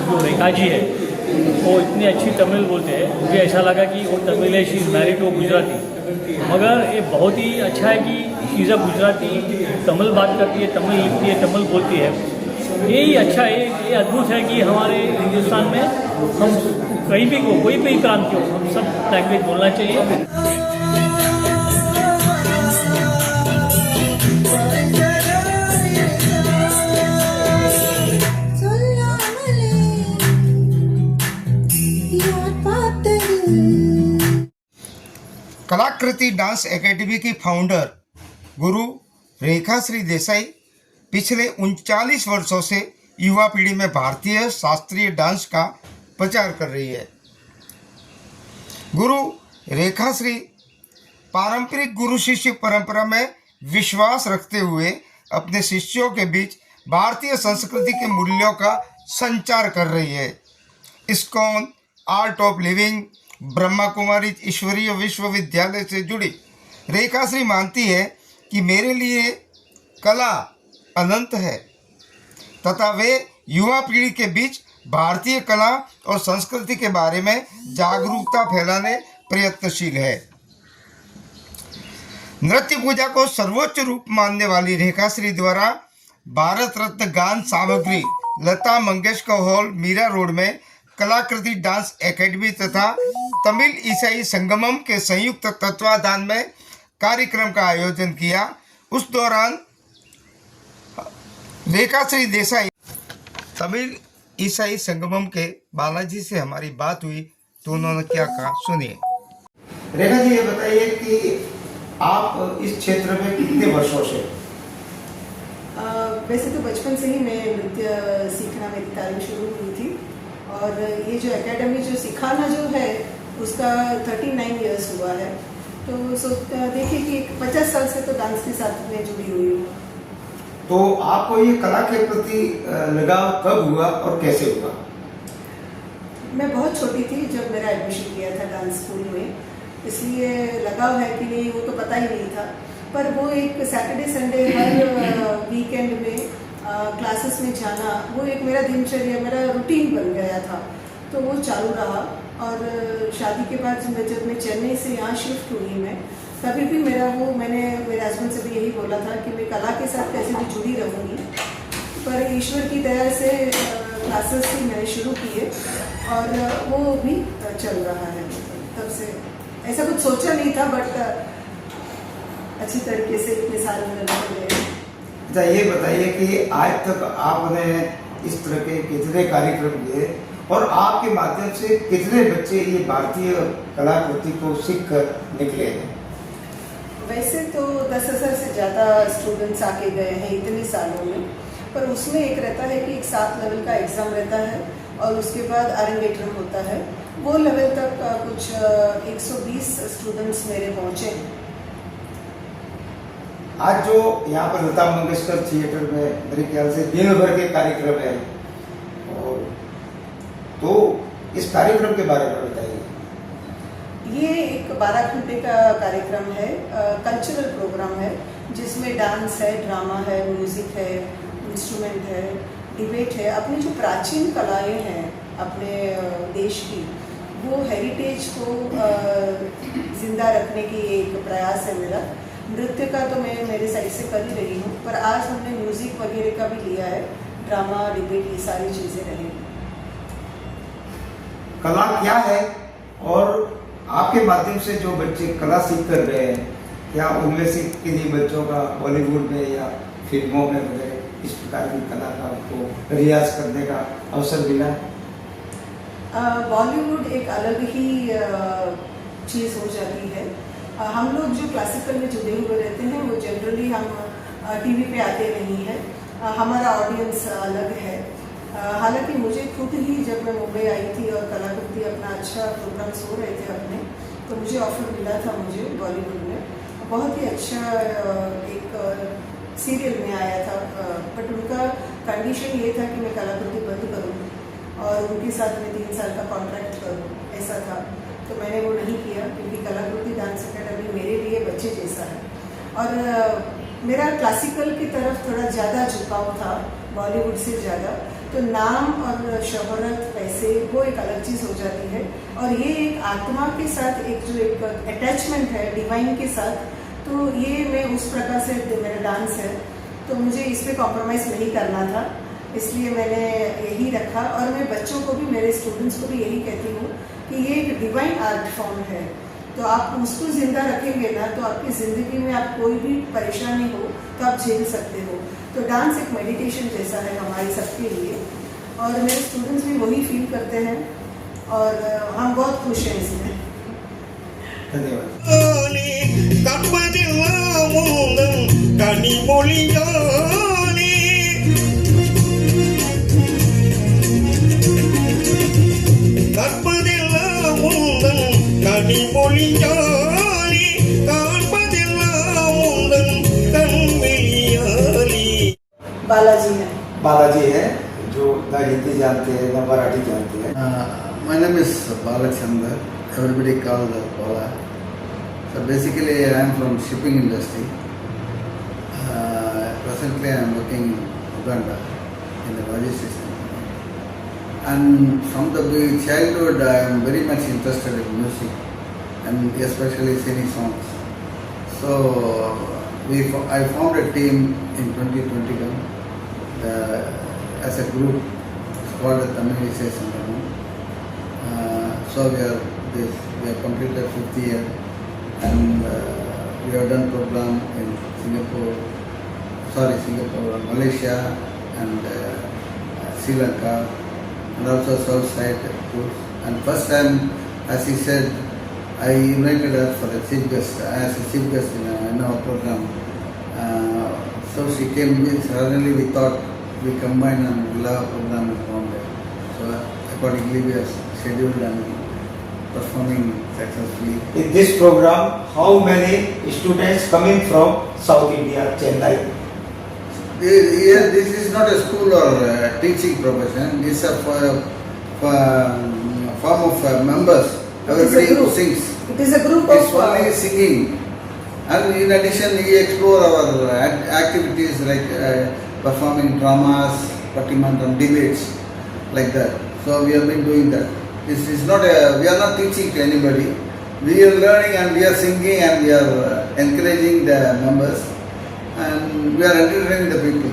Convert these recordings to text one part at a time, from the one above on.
जो रेखा जी है वो इतनी अच्छी तमिल बोलते हैं, मुझे ऐसा लगा कि वो तमिल है, she is married to Gujarati, मगर ये बहुत ही अच्छा है कि she is a Gujarati, Tamil बात करती है, तमिल लिखती है, तमिल बोलती है। यही अच्छा है, ये अद्भुत है कि हमारे हिंदुस्तान में हम कहीं भी को कोई भी प्रांत हो, हम सब लैंग्वेज बोलना चाहिए। कलाकृति डांस एकेडमी की फाउंडर गुरु रेखाश्री देसाई पिछले 39 वर्षों से युवा पीढ़ी में भारतीय शास्त्रीय डांस का प्रचार कर रही है। गुरु रेखाश्री पारंपरिक गुरु शिष्य परंपरा में विश्वास रखते हुए अपने शिष्यों के बीच भारतीय संस्कृति के मूल्यों का संचार कर रही है। ISKCON Art of Living Brahma Kumari ईश्वरीय विश्वविद्यालय से जुड़ी रेखाश्री मानती है कि मेरे लिए कला अनंत है तथा वे युवा पीढ़ी के बीच भारतीय कला और संस्कृति के बारे में जागरूकता फैलाने प्रयत्नशील है। नृत्य पूजा को सर्वोच्च रूप मानने वाली रेखाश्री द्वारा भारत रत्न गान सामग्री लता मंगेशकर हॉल मीरा रोड में कलाकृति डांस एकेडमी तथा तमिल ईसाई संगमम के संयुक्त तत्वाधान में कार्यक्रम का आयोजन किया। उस दौरान रेखाश्री देसाई तमिल ईसाई संगमम के बालाजी से हमारी बात हुई तो उन्होंने क्या कहा, सुनिए। रेखा जी, ये बताइए कि आप इस क्षेत्र में कितने वर्षों से? वैसे तो बचपन से ही मैं नृत्य सीखना, मेरी तालीम शुरू हुई थी और ये जो एकेडमी जो सिखाना जो है उसका 39 इयर्स हुआ है। तो देखिए कि 50 साल से तो डांस के साथ मैं जुड़ी हुई हूँ। तो आपको ये कला के प्रति लगाव कब हुआ और कैसे हुआ? मैं बहुत छोटी थी जब मेरा एडमिशन किया था डांस स्कूल में, इसलिए लगाव है कि नहीं वो तो पता ही नहीं था। पर वो एक सैटरडे संडे हर वीकेंड में क्लासेस में जाना, वो एक मेरा दिनचर्या, मेरा रूटीन बन गया था। तो वो चालू रहा और शादी के बाद जब मैं चेन्नई से यहाँ शिफ्ट हुई मैं, तभी भी मैंने मेरे हस्बैंड से भी यही बोला था कि मैं कला के साथ कैसे भी जुड़ी रहूँगी। पर ईश्वर की दया से क्लासेस ही मैंने शुरू किए और वो भी चल रहा है। तब से ऐसा कुछ सोचा नहीं था, बट अच्छी तरीके से इतने साल में लग गए। अच्छा, ये बताइए कि आज तक आपने इस तरह के कितने कार्यक्रम किए और आपके माध्यम से कितने बच्चे ये भारतीय कलाकृति को सीख कर निकले हैं? वैसे तो 10,000 से ज़्यादा स्टूडेंट्स आके गए हैं इतने सालों में, पर उसमें एक रहता है कि एक 7 लेवल का एग्ज़ाम रहता है और उसके बाद अरेंगेट्रम होता है। वो लेवल तक कुछ 120 स्टूडेंट्स मेरे पहुँचे हैं। आज जो यहाँ पर लता मंगेशकर थिएटर में मेरे ख्याल से दिन भर के कार्यक्रम है, और तो इस कार्यक्रम के बारे में बताइए। ये एक 12 घंटे का कार्यक्रम है, कल्चरल प्रोग्राम है जिसमें डांस है, ड्रामा है, म्यूजिक है, इंस्ट्रूमेंट है, डिबेट है। अपनी जो प्राचीन कलाएं हैं अपने देश की, वो हेरिटेज को जिंदा रखने की एक प्रयास है मेरा। नृत्य का तो मैं मेरे साइड से कर ही रही हूँ, पर आज हमने म्यूजिक वगैरह का भी लिया है, ड्रामा, डिबेट, ये सारी चीज़ें रहेंगी। कला क्या है और आपके माध्यम से जो बच्चे कला सीख कर रहे हैं, क्या उनमें से किसी बच्चों का बॉलीवुड में या फिल्मों में वगैरह इस प्रकार की कला का आपको रियाज करने का अवसर मिला? बॉलीवुड एक अलग ही चीज़ हो जाती है। हम लोग जो क्लासिकल में जुड़े हुए रहते हैं वो जनरली हम टीवी पे आते नहीं हैं। हमारा ऑडियंस अलग है। हालांकि मुझे खुद ही जब मैं मुंबई आई थी और कलाकृति अपना अच्छा प्रोग्राम्स हो रहे थे अपने, तो मुझे ऑफर मिला था मुझे बॉलीवुड में। बहुत ही अच्छा एक सीरियल में आया था, बट उनका कंडीशन ये था कि मैं कलाकृति बंद करूँ और उनके साथ में 3 साल का कॉन्ट्रैक्ट करूँ, ऐसा था। तो मैंने वो नहीं किया क्योंकि कलाकृति डांस एकेडमी मेरे लिए बच्चे जैसा है। और मेरा क्लासिकल की तरफ थोड़ा ज़्यादा झुकाव था, बॉलीवुड से ज़्यादा। तो नाम और शोहरत, पैसे, वो एक अलग चीज़ हो जाती है, और ये एक आत्मा के साथ एक जो एक अटैचमेंट है डिवाइन के साथ, तो ये मैं उस प्रकार से मेरा डांस है, तो मुझे इस पर कॉम्प्रोमाइज़ नहीं करना था, इसलिए मैंने यही रखा। और मैं बच्चों को भी, मेरे स्टूडेंट्स को भी यही कहती हूँ कि ये एक डिवाइन आर्ट फॉर्म है, तो आप उसको ज़िंदा रखेंगे ना, तो आपकी ज़िंदगी में आप कोई भी परेशानी हो तो आप झेल सकते हो। तो डांस एक मेडिटेशन जैसा है हमारे सबके लिए, और मेरे स्टूडेंट्स भी वही फील करते हैं, और हम बहुत खुश हैं इसमें। धन्यवाद। बालाजी है। बालाजी है, जो न हिंदी जानते हैं न मराठी जानते हैं। My name is Balachandra. Everybody calls Bala. So basically, I am from shipping industry. Presently, I am working in Uganda in the logistics company. And from the childhood, I am very much interested in music, and especially singing songs. So I formed a team in 2021 as a group. It's called the Tamil Isai Sangam. So we have completed 5th year, and we have done program in Malaysia and Sri Lanka, and also South Side tours. And first time, as he said, I invited her for a chief guest, as a chief guest in our program. So she came. Suddenly we thought we combine and we'll have a program in Bombay. So accordingly we have scheduled and performing successfully. In this program, how many students coming from South India, Chennai? Here, this is not a school or a teaching profession. This is a form of members. Everybody who sings. It is a group It's of only singing. And in addition, we explore our activities like performing dramas, Pattimantam debates, like that. So we have been doing that. This is not we are not teaching to anybody. We are learning and we are singing and we are encouraging the members and we are entertaining the people.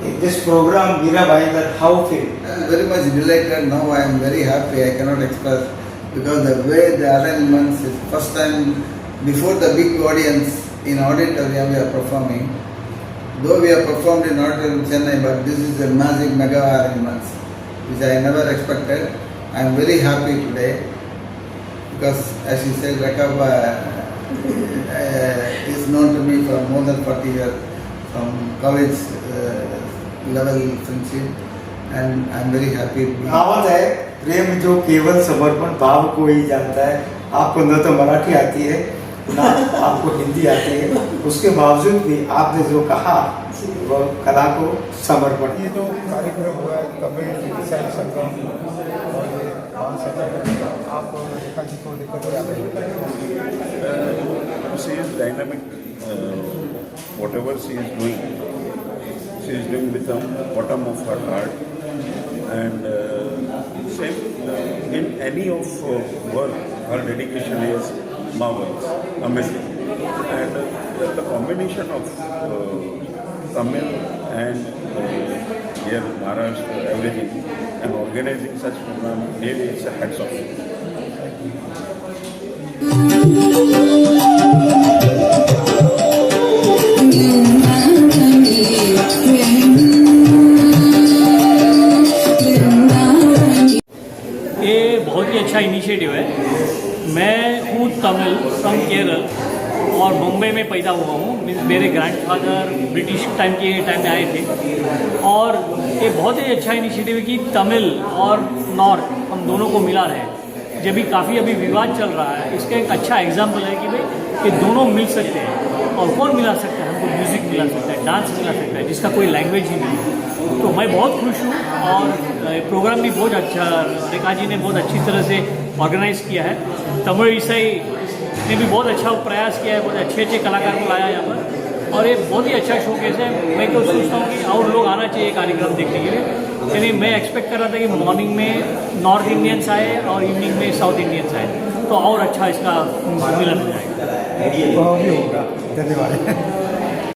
In this program, Meera Bhainder, how feel? I am very much delighted. Now I am very happy. I cannot express because the way the arrangements is first time before the big audience in auditorium we are performing. Though we have performed in auditorium Chennai, but this is a magic mega arrangements which I never expected. I am very happy today because, as you said, Rakaba is known to me for more than 40 years from college level friendship, and I am very happy. कहावत है, प्रेम जो केवल समर्पण भाव को ही जानता है। आपको न तो मराठी आती है ना आपको हिंदी आती है, उसके बावजूद भी आपने जो कहा वो कला को समर्पण। ये जो कार्यक्रम हुआ है तमिल ईसाई संगम और ये डांस अकेडमी, आप रेखा जी को लेकर क्या कहेंगे? She is dynamic. Whatever she is doing with the bottom of her heart, and same in any of work, her dedication is marvelous, amazing, and the combination of Tamil and here Maharashtra, everything, and organizing such program, really it's a hats off. ये बहुत ही अच्छा initiative है। मैं हूँ Tamil from Kerala और मुंबई में पैदा हुआ हूँ। मेरे ग्रैंडफादर ब्रिटिश टाइम में आए थे, और ये बहुत ही अच्छा इनिशिएटिव है कि तमिल और नॉर्थ हम दोनों को मिला रहे। जब भी काफ़ी अभी विवाद चल रहा है, इसका एक अच्छा एग्जाम्पल है कि भाई ये दोनों मिल सकते हैं। और कौन मिला सकता है? हमको म्यूज़िक मिला सकता है, डांस मिला सकता है, जिसका कोई लैंग्वेज ही नहीं है। तो मैं बहुत खुश हूँ, और प्रोग्राम भी बहुत अच्छा, रेखा जी ने बहुत अच्छी तरह से ऑर्गेनाइज किया है। तमिल ईसाई ने भी बहुत अच्छा प्रयास किया है, बहुत अच्छे कलाकार को लाया यहाँ पर, और ये बहुत ही अच्छा शोकेस है। मैं तो सोचता हूँ कि और लोग आना चाहिए कार्यक्रम देखने के लिए। यानी मैं एक्सपेक्ट कर रहा था कि मॉर्निंग में नॉर्थ इंडियंस आए और इवनिंग में साउथ इंडियंस आए तो और अच्छा इसका मिलन हो जाएगा। तो भी होगा। धन्यवाद।